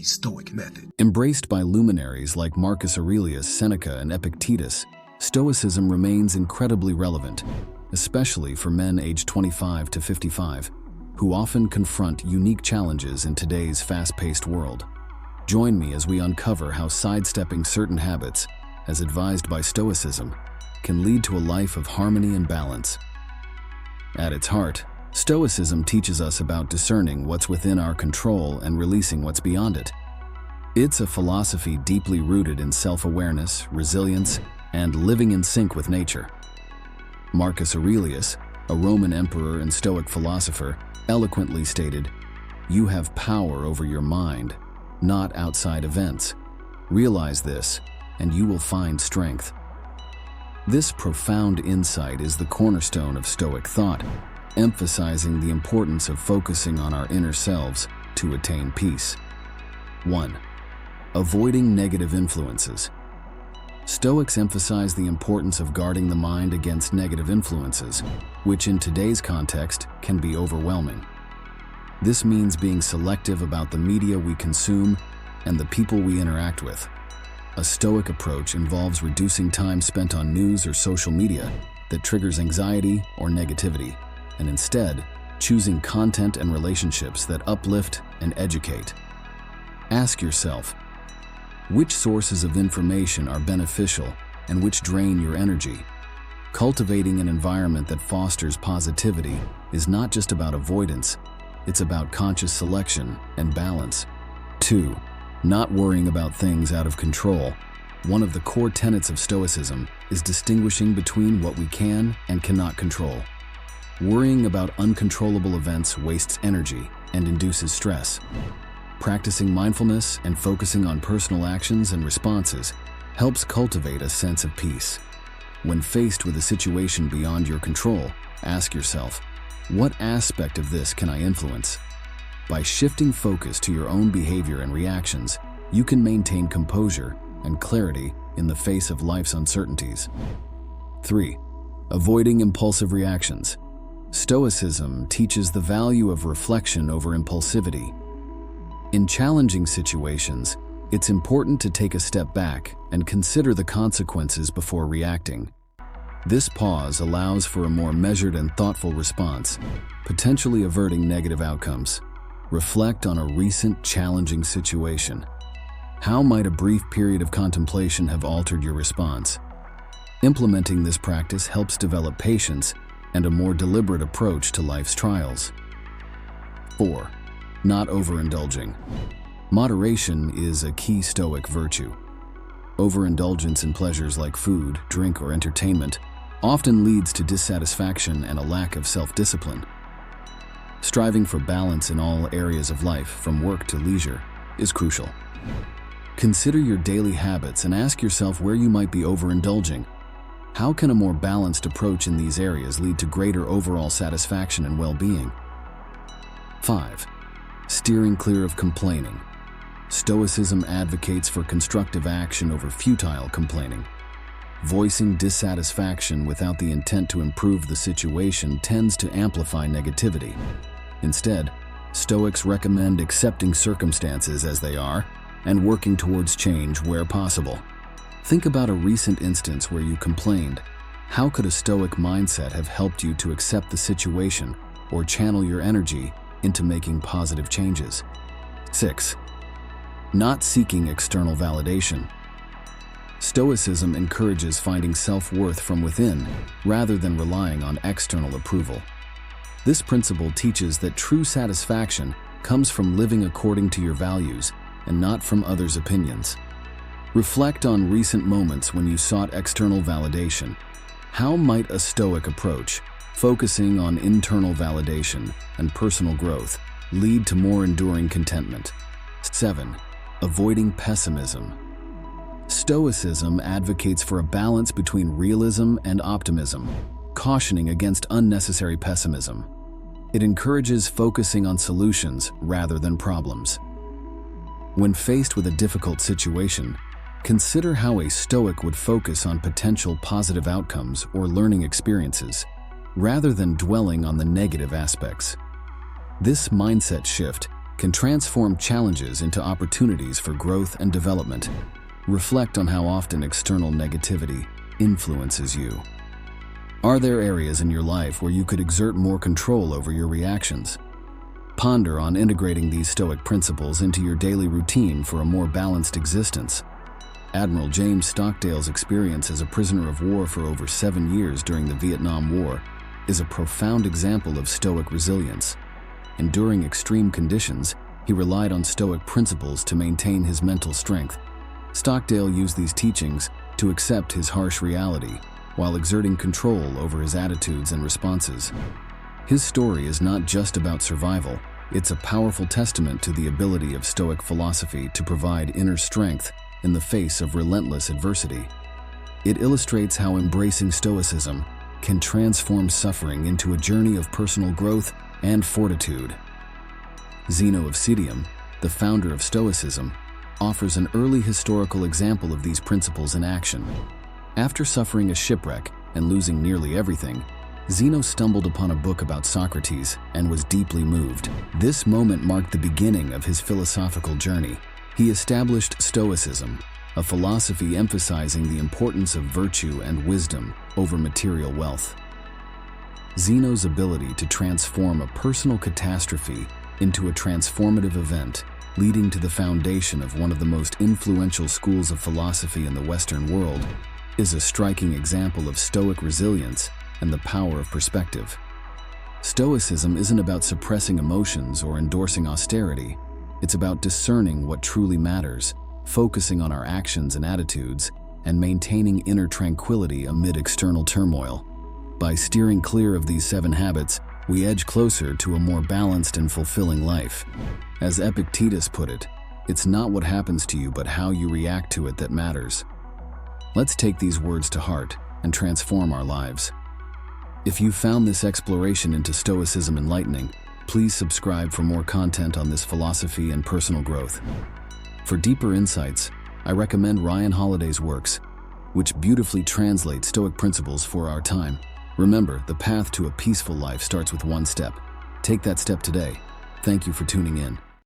the Stoic method. Embraced by luminaries like Marcus Aurelius, Seneca, and Epictetus, Stoicism remains incredibly relevant, especially for men aged 25 to 55, who often confront unique challenges in today's fast-paced world. Join me as we uncover how sidestepping certain habits, as advised by Stoicism, can lead to a life of harmony and balance. At its heart, Stoicism teaches us about discerning what's within our control and releasing what's beyond it. It's a philosophy deeply rooted in self-awareness, resilience, and living in sync with nature. Marcus Aurelius, a Roman emperor and Stoic philosopher, eloquently stated, "You have power over your mind, not outside events. Realize this, and you will find strength." This profound insight is the cornerstone of Stoic thought, emphasizing the importance of focusing on our inner selves to attain peace. 1. Avoiding negative influences. Stoics emphasize the importance of guarding the mind against negative influences, which in today's context can be overwhelming. This means being selective about the media we consume and the people we interact with. A Stoic approach involves reducing time spent on news or social media that triggers anxiety or negativity, and instead choosing content and relationships that uplift and educate. Ask yourself, which sources of information are beneficial and which drain your energy? Cultivating an environment that fosters positivity is not just about avoidance, it's about conscious selection and balance. 2. Not worrying about things out of control. One of the core tenets of Stoicism is distinguishing between what we can and cannot control. Worrying about uncontrollable events wastes energy and induces stress. Practicing mindfulness and focusing on personal actions and responses helps cultivate a sense of peace. When faced with a situation beyond your control, ask yourself, what aspect of this can I influence? By shifting focus to your own behavior and reactions, you can maintain composure and clarity in the face of life's uncertainties. 3. Avoiding impulsive reactions. Stoicism teaches the value of reflection over impulsivity. In challenging situations, it's important to take a step back and consider the consequences before reacting. This pause allows for a more measured and thoughtful response, potentially averting negative outcomes. Reflect on a recent challenging situation. How might a brief period of contemplation have altered your response? Implementing this practice helps develop patience and a more deliberate approach to life's trials. 4. Not overindulging. Moderation is a key Stoic virtue. Overindulgence in pleasures like food, drink, or entertainment often leads to dissatisfaction and a lack of self-discipline. Striving for balance in all areas of life, from work to leisure, is crucial. Consider your daily habits and ask yourself where you might be overindulging. How can a more balanced approach in these areas lead to greater overall satisfaction and well-being? 5. Steering clear of complaining. Stoicism advocates for constructive action over futile complaining. Voicing dissatisfaction without the intent to improve the situation tends to amplify negativity. Instead, Stoics recommend accepting circumstances as they are and working towards change where possible. Think about a recent instance where you complained. How could a Stoic mindset have helped you to accept the situation or channel your energy into making positive changes? 6. Not seeking external validation. Stoicism encourages finding self-worth from within rather than relying on external approval. This principle teaches that true satisfaction comes from living according to your values and not from others' opinions. Reflect on recent moments when you sought external validation. How might a Stoic approach, focusing on internal validation and personal growth, lead to more enduring contentment? 7. Avoiding pessimism. Stoicism advocates for a balance between realism and optimism, cautioning against unnecessary pessimism. It encourages focusing on solutions rather than problems. When faced with a difficult situation, consider how a Stoic would focus on potential positive outcomes or learning experiences, rather than dwelling on the negative aspects. This mindset shift can transform challenges into opportunities for growth and development. Reflect on how often external negativity influences you. Are there areas in your life where you could exert more control over your reactions? Ponder on integrating these Stoic principles into your daily routine for a more balanced existence. Admiral James Stockdale's experience as a prisoner of war for over 7 years during the Vietnam War is a profound example of Stoic resilience. Enduring extreme conditions, he relied on Stoic principles to maintain his mental strength. Stockdale used these teachings to accept his harsh reality while exerting control over his attitudes and responses. His story is not just about survival, it's a powerful testament to the ability of Stoic philosophy to provide inner strength in the face of relentless adversity. It illustrates how embracing Stoicism can transform suffering into a journey of personal growth and fortitude. Zeno of Citium, the founder of Stoicism, offers an early historical example of these principles in action. After suffering a shipwreck and losing nearly everything, Zeno stumbled upon a book about Socrates and was deeply moved. This moment marked the beginning of his philosophical journey. He established Stoicism, a philosophy emphasizing the importance of virtue and wisdom over material wealth. Zeno's ability to transform a personal catastrophe into a transformative event, leading to the foundation of one of the most influential schools of philosophy in the Western world, is a striking example of Stoic resilience and the power of perspective. Stoicism isn't about suppressing emotions or endorsing austerity. It's about discerning what truly matters, focusing on our actions and attitudes, and maintaining inner tranquility amid external turmoil. By steering clear of these 7 habits, we edge closer to a more balanced and fulfilling life. As Epictetus put it, it's not what happens to you but how you react to it that matters. Let's take these words to heart and transform our lives. If you found this exploration into Stoicism enlightening, please subscribe for more content on this philosophy and personal growth. For deeper insights, I recommend Ryan Holiday's works, which beautifully translate Stoic principles for our time. Remember, the path to a peaceful life starts with one step. Take that step today. Thank you for tuning in.